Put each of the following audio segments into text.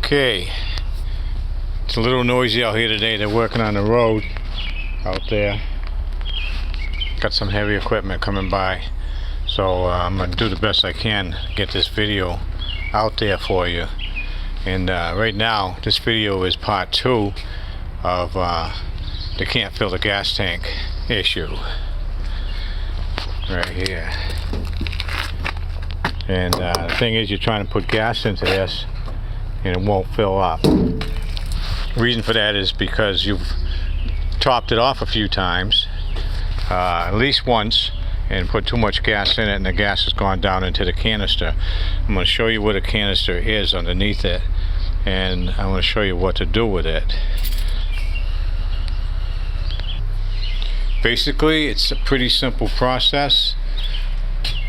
Okay, it's a little noisy out here today. They're working on the road out there. Got some heavy equipment coming by, so I'm gonna do the best I can to get this video out there for you. And right now this video is part 2 of the can't fill the gas tank issue right here. And the thing is, you're trying to put gas into this and it won't fill up. Reason for that is because you've topped it off a few times, at least once, and put too much gas in it, and the gas has gone down into the canister. I'm going to show you what a canister is underneath it, and I'm going to show you what to do with it. Basically, it's a pretty simple process.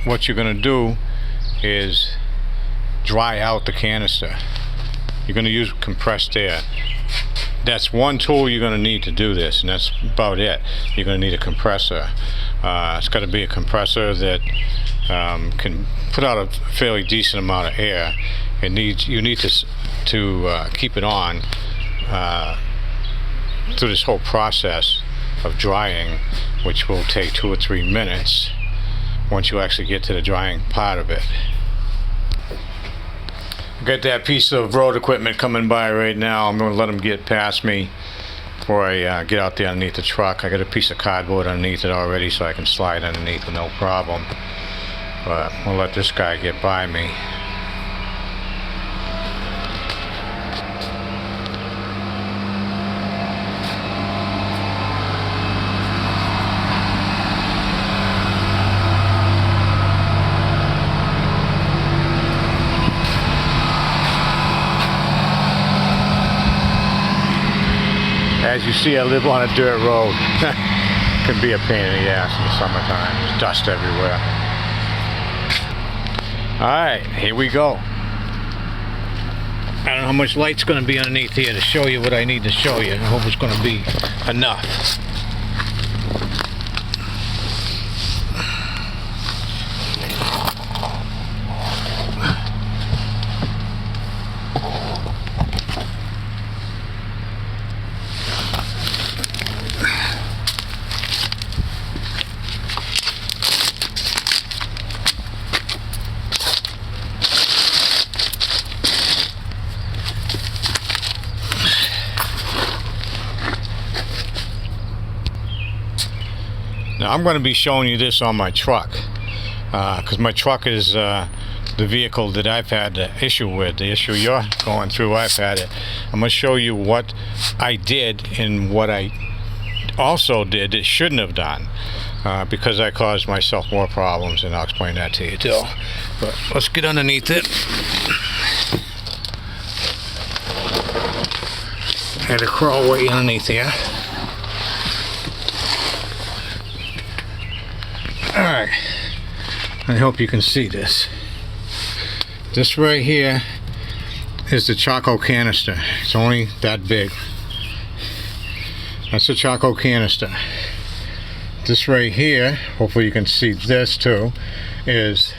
What you're going to do is dry out the canister. You're going to use compressed air. That's one tool you're going to need to do this, and that's about it. You're going to need a compressor. It's got to be a compressor that can put out a fairly decent amount of air. You need to keep it on through this whole process of drying, which will take 2 or 3 minutes once you actually get to the drying part of it. Got that piece of road equipment coming by right now. I'm going to let them get past me before I get out there underneath the truck. I got a piece of cardboard underneath it already, so I can slide underneath with no problem. But we'll let this guy get by me. As you see, I live on a dirt road. Can be a pain in the ass in the summertime. There's dust everywhere. Alright, here we go. I don't know how much light's going to be underneath here to show you what I need to show you. I hope it's going to be enough. Now I'm going to be showing you this on my truck, because my truck is the vehicle that I've had the issue with. The issue you're going through, I've had it. I'm going to show you what I did and what I also did that shouldn't have done, because I caused myself more problems, and I'll explain that to you too. But let's get underneath it. I had to crawl way underneath here. Alright, I hope you can see this. This right here is the charcoal canister. It's only that big. That's the charcoal canister. This right here, hopefully you can see this too, is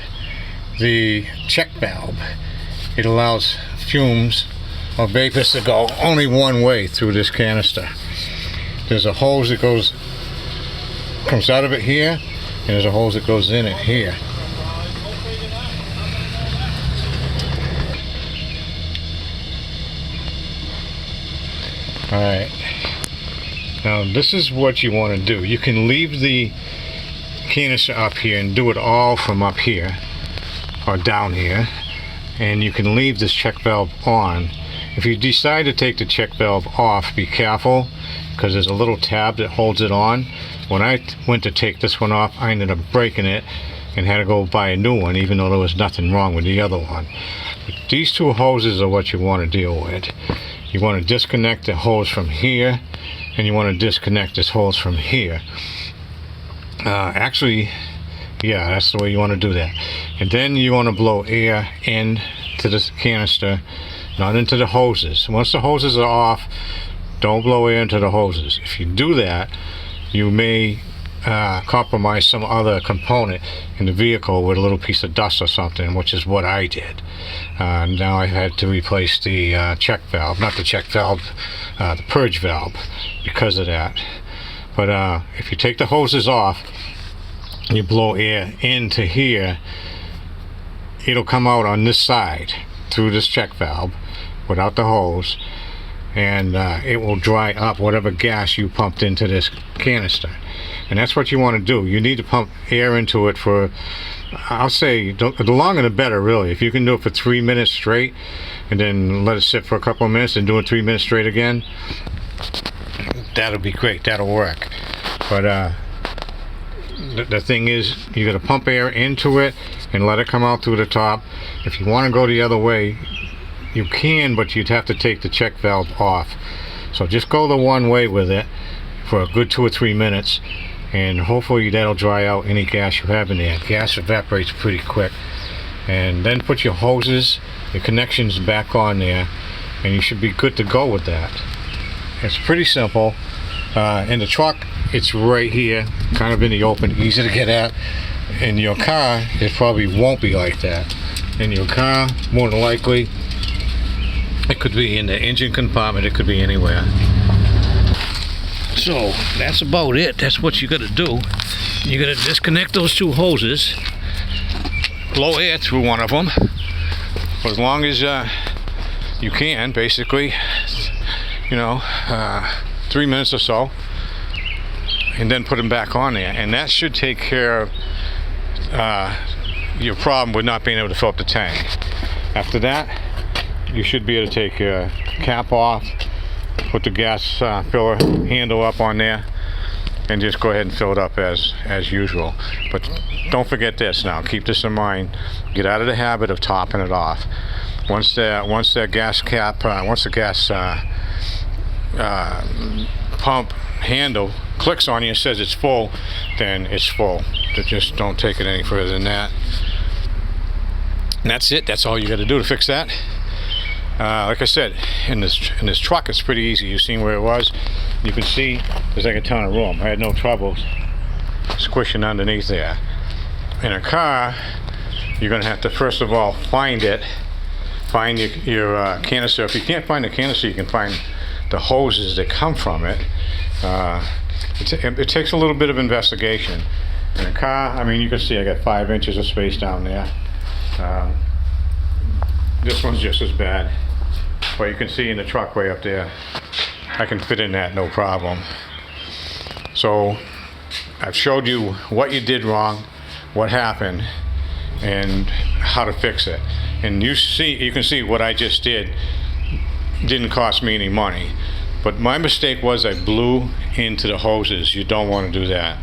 the check valve. It allows fumes or vapors to go only one way through this canister. There's a hose that comes out of it here, and there's a hose that goes in it here. Alright, now this is what you want to do. You can leave the canister up here and do it all from up here or down here, and you can leave this check valve on. If you decide to take the check valve off, be careful, because there's a little tab that holds it on. When I went to take this one off, I ended up breaking it and had to go buy a new one, even though there was nothing wrong with the other one. But these two hoses are what you want to deal with. You want to disconnect the hose from here, and you want to disconnect this hose from here. Actually, yeah, that's the way you want to do that. And then you want to blow air into the canister, not into the hoses. Once the hoses are off, don't blow air into the hoses. If you do that, you may compromise some other component in the vehicle with a little piece of dust or something, which is what I did. Now I had to replace the check valve, not the check valve, the purge valve, because of that. But if you take the hoses off, you blow air into here, it'll come out on this side through this check valve without the hose, and it will dry up whatever gas you pumped into this canister. And that's what you want to do. You need to pump air into it for, I'll say, the longer the better, really. If you can do it for 3 minutes straight and then let it sit for a couple of minutes and do it 3 minutes straight again, that'll be great. That'll work. But the thing is, you got to pump air into it and let it come out through the top. If you want to go the other way, you can, but you'd have to take the check valve off. So just go the one way with it for a good 2 or 3 minutes, and hopefully that'll dry out any gas you have in there. Gas evaporates pretty quick. And then put your hoses, your connections back on there, and you should be good to go with that. It's pretty simple. In the truck, it's right here, kind of in the open, easy to get at. In your car, it probably won't be like that. In your car, more than likely, it could be in the engine compartment, it could be anywhere. So that's about it. That's what you gotta do. You gotta disconnect those 2 hoses, blow air through one of them for as long as you can, basically, 3 minutes or so, and then put them back on there, and that should take care of your problem with not being able to fill up the tank. After that, you should be able to take your cap off, put the gas filler handle up on there, and just go ahead and fill it up as usual. But don't forget this now. Keep this in mind. Get out of the habit of topping it off. Once the gas pump handle clicks on you and says it's full, then it's full. Just don't take it any further than that. And that's it. That's all you got to do to fix that. Like I said, in this truck, it's pretty easy. You've seen where it was. You can see there's like a ton of room. I had no trouble squishing underneath there. In a car, you're going to have to first of all find your canister. If you can't find the canister, you can find the hoses that come from it. It takes a little bit of investigation. In a car, I mean, you can see I got 5 inches of space down there. This one's just as bad, but you can see in the truck way up there, I can fit in that no problem. So I've showed you what you did wrong, what happened, and how to fix it. And you can see what I just did didn't cost me any money. But my mistake was I blew into the hoses. You don't want to do that,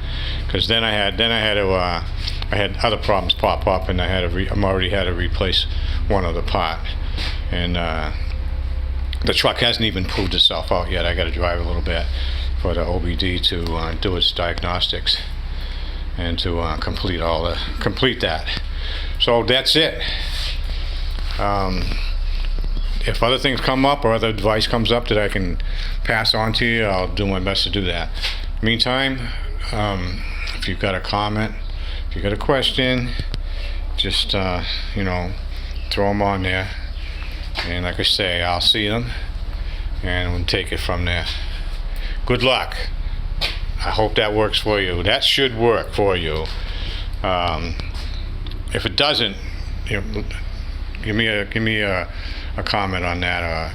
because then I had other problems pop up, and I already had to replace one other part. And the truck hasn't even proved itself out yet. I got to drive a little bit for the OBD to do its diagnostics and to complete that. So that's it. If other things come up or other advice comes up that I can pass on to you, I'll do my best to do that. Meantime, if you've got a comment, if you've got a question, just throw them on there, and like I say, I'll see them and we'll take it from there. Good luck. I hope that works for you. That should work for you. If it doesn't, give me a comment on that,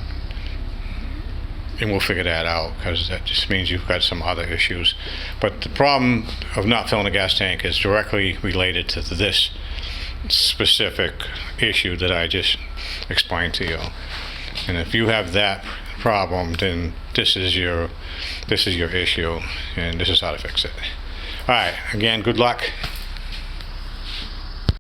and we'll figure that out, because that just means you've got some other issues. But the problem of not filling a gas tank is directly related to this specific issue that I just explained to you. And if you have that problem, then this is your issue, and this is how to fix it. All right, again, good luck.